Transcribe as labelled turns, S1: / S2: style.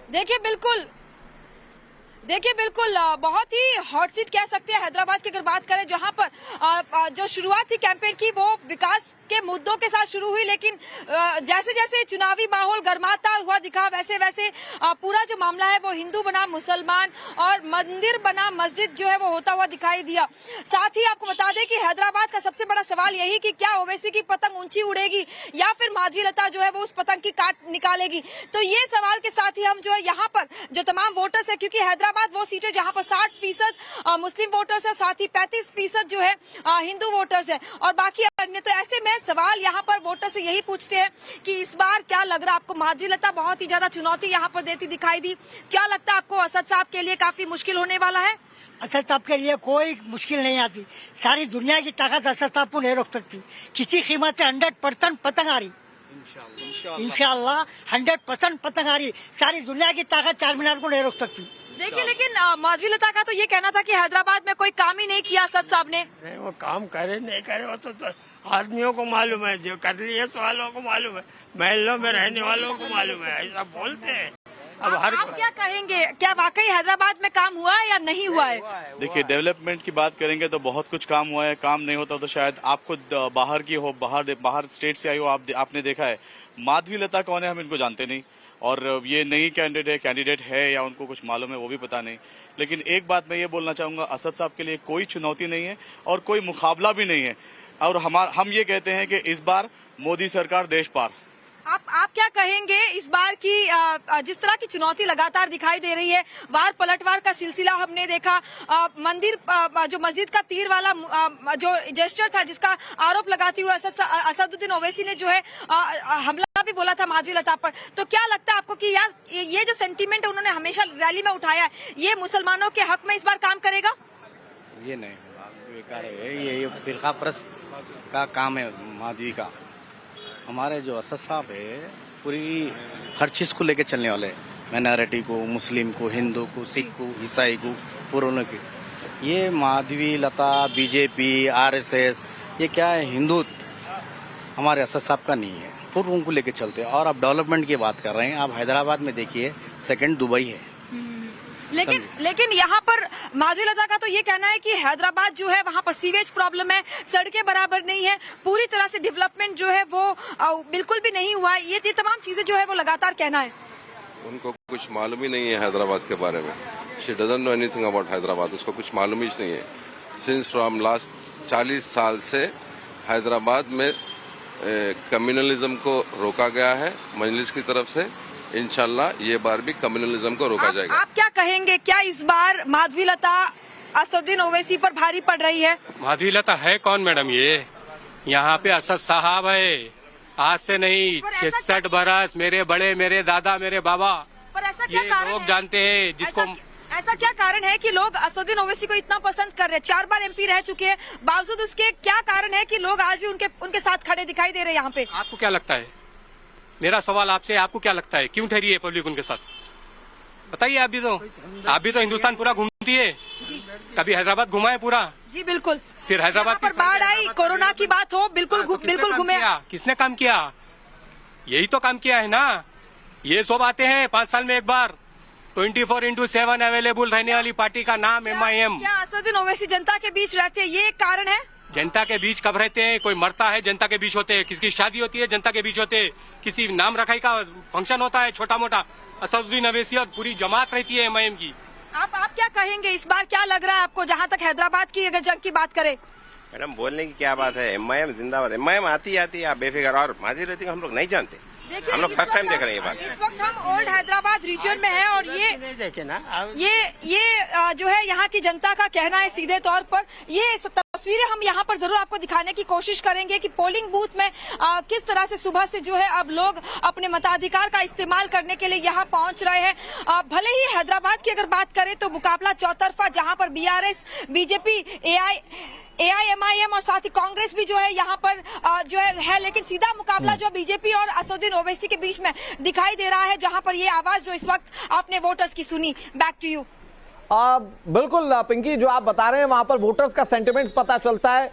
S1: देखिए बिल्कुल बहुत ही हॉट सीट कह सकते हैं हैदराबाद की अगर बात करें, जहां पर जो शुरुआत थी कैंपेन की वो विकास के मुद्दों के साथ शुरू हुई, लेकिन जैसे जैसे चुनावी माहौल गर्माता हुआ दिखा वैसे वैसे पूरा जो मामला है वो हिंदू बना मुसलमान और मंदिर बना मस्जिद जो है वो होता हुआ दिखाई दिया। साथ ही आपको बता दें कि हैदराबाद का सबसे बड़ा सवाल यही कि क्या ओवैसी की पतंग ऊंची उड़ेगी या फिर माधवी लता जो है वो उस पतंग की काट निकालेगी। तो ये सवाल के साथ ही हम जो है यहाँ पर जो तमाम वोटर्स है, क्योंकि हैदराबाद वो सीट है जहाँ पर 60% मुस्लिम वोटर्स है, साथ ही 35% जो है हिंदू वोटर्स है और बाकी अन्य। तो ऐसे में सवाल यहाँ पर वोटर से यही पूछते हैं कि इस बार क्या लग रहा है आपको? माधवी लता बहुत ही ज्यादा चुनौती यहाँ पर देती दिखाई दी, क्या लगता है आपको असद साहब के लिए काफी मुश्किल होने वाला है?
S2: असद साहब के लिए कोई मुश्किल नहीं आती, सारी दुनिया की ताकत असद साहब को नहीं रोक सकती। किसी कीमत से 100% पतंग आ रही, इंशाल्लाह 100% पतंग आ रही। सारी दुनिया की ताकत 4 मीनार को नहीं रोक सकती।
S1: देखिए लेकिन माधवी लता का तो ये कहना था कि हैदराबाद में कोई काम ही नहीं किया असद साहब ने।
S3: नहीं, वो काम करे नहीं करे वो तो आदमियों को मालूम है, जो कर लिए तो वालों को मालूम है, महलों में रहने वालों को मालूम है, ऐसा बोलते हैं। अब
S1: आप क्या कहेंगे, क्या वाकई हैदराबाद में काम हुआ है या नहीं हुआ है?
S4: देखिए डेवलपमेंट की बात करेंगे तो बहुत कुछ काम हुआ है, काम नहीं होता तो शायद आप खुद बाहर की हो, बाहर स्टेट से आई हो, आपने देखा है माधवी लता कौन है हम इनको जानते नहीं, और ये नई कैंडिडेट है या उनको कुछ मालूम है वो भी पता नहीं। लेकिन एक बात मैं ये बोलना चाहूंगा, असद साहब के लिए कोई चुनौती नहीं है और कोई मुकाबला भी नहीं है, और हम ये कहते हैं कि इस बार मोदी सरकार देश पार।
S1: आप क्या कहेंगे इस बार की जिस तरह की चुनौती लगातार दिखाई दे रही है, वार पलटवार का सिलसिला हमने देखा, मंदिर जो मस्जिद का तीर वाला जो जेस्चर था जिसका आरोप लगाते हुए असदुद्दीन ओवैसी ने जो है हमला भी बोला था माधवी लता पर। तो क्या लगता है आपको कि यार ये जो सेंटीमेंट उन्होंने हमेशा रैली में उठाया है ये मुसलमानों के हक में इस बार काम करेगा?
S5: ये नहीं, बेकार है, ये फिरका परस्त का काम है माधवी का। हमारे जो असद साहब है पूरी हर चीज को लेके चलने वाले, माइनॉरिटी को, मुस्लिम को, हिंदू को, सिख को, ईसाई को, पूरों की। ये माधवी लता, बीजेपी, आरएसएस, ये क्या है, हिंदुत्व हमारे असद साहब का नहीं है, पूर्व उनको लेके चलते हैं। और आप डेवलपमेंट की बात कर रहे हैं, आप हैदराबाद में देखिए, सेकंड दुबई है।
S1: लेकिन यहाँ पर माधवी लता का तो ये कहना है कि हैदराबाद जो है वहाँ पर सीवेज प्रॉब्लम है, सड़कें बराबर नहीं है, पूरी तरह से डेवलपमेंट जो है वो बिल्कुल भी नहीं हुआ है। ये तमाम चीजें जो है वो लगातार कहना है।
S6: उनको कुछ मालूम ही नहीं है हैदराबाद के बारे में। She doesn't know anything about Hyderabad, उसको कुछ मालूम ही नहीं है। सिंस फ्रॉम लास्ट 40 साल से हैदराबाद में कम्युनलिज्म को रोका गया है मजलिस की तरफ से। इंशाल्लाह ये बार भी कम्युनलिज्म को रोका जाएगा।
S1: आप क्या कहेंगे, क्या इस बार माधवी लता असदुद्दीन ओवैसी पर भारी पड़ रही है?
S3: माधवी लता है कौन मैडम? ये यहाँ पे असद साहब है, आज से नहीं 66 बरस, मेरे बड़े, मेरे दादा, मेरे बाबा,
S1: पर ऐसा क्या कारण
S3: लोग
S1: है?
S3: जानते हैं जिसको
S1: ऐसा क्या कारण है कि लोग असदुद्दीन ओवैसी को इतना पसंद कर रहे हैं? 4 बार एमपी रह चुके हैं, बावजूद उसके क्या कारण है कि लोग आज भी उनके साथ खड़े दिखाई दे रहे हैं यहाँ पे?
S3: आपको क्या लगता है? मेरा सवाल आपसे, आपको क्या लगता है क्यों ठहरी है पब्लिक उनके साथ? बताइए। आप भी तो हिंदुस्तान पूरा घूमती है, कभी हैदराबाद घुमा है पूरा?
S1: जी बिल्कुल।
S3: फिर हैदराबाद
S1: पर बाढ़ आई, कोरोना की बात हो, बिल्कुल घूमे।
S3: किसने काम किया? यही तो काम किया है ना। ये सब आते हैं 5 साल में एक बार, 24/7 अवेलेबल रहने वाली पार्टी का नाम MIM।
S1: क्या असदुद्दीन ओवैसी जनता के बीच रहते हैं, ये एक कारण है?
S3: जनता के बीच कब रहते हैं? कोई मरता है जनता के बीच होते हैं, किसकी शादी होती है जनता के बीच होते हैं, किसी नाम रखाई का फंक्शन होता है छोटा मोटा, असदुद्दीन ओवैसी और पूरी जमात रहती है MIM की।
S1: आप क्या कहेंगे इस बार, क्या लग रहा है आपको जहाँ तक हैदराबाद की अगर जंग की बात करें?
S7: मैडम बोलने की क्या बात है, MIM जिंदाबाद। MIM आती है, आप बेफिक्र। और माधवी लता को हम लोग नहीं जानते, हम लोग फर्स्ट टाइम देख रहे हैं ये बात।
S1: इस वक्त हम ओल्ड हैदराबाद रीजन में हैं और ये
S2: देखे ना,
S1: ये जो है यहाँ की जनता का कहना है सीधे तौर पर। ये तस्वीरें हम यहाँ पर जरूर आपको दिखाने की कोशिश करेंगे कि पोलिंग बूथ में किस तरह से सुबह से जो है अब लोग अपने मताधिकार का इस्तेमाल करने के लिए यहाँ पहुँच रहे हैं। भले ही हैदराबाद की अगर बात करें तो मुकाबला चौतरफा, जहाँ पर BRS, BJP, AIMIM और साथ ही कांग्रेस भी जो है यहाँ पर जो है, लेकिन सीधा मुकाबला जो बीजेपी और असदुद्दीन ओवैसी के बीच में दिखाई दे रहा है, जहाँ पर ये आवाज जो इस वक्त आपने वोटर्स की सुनी। Back to you.
S8: बिल्कुल पिंकी, जो आप बता रहे हैं वहां पर वोटर्स का सेंटिमेंट्स पता चलता है।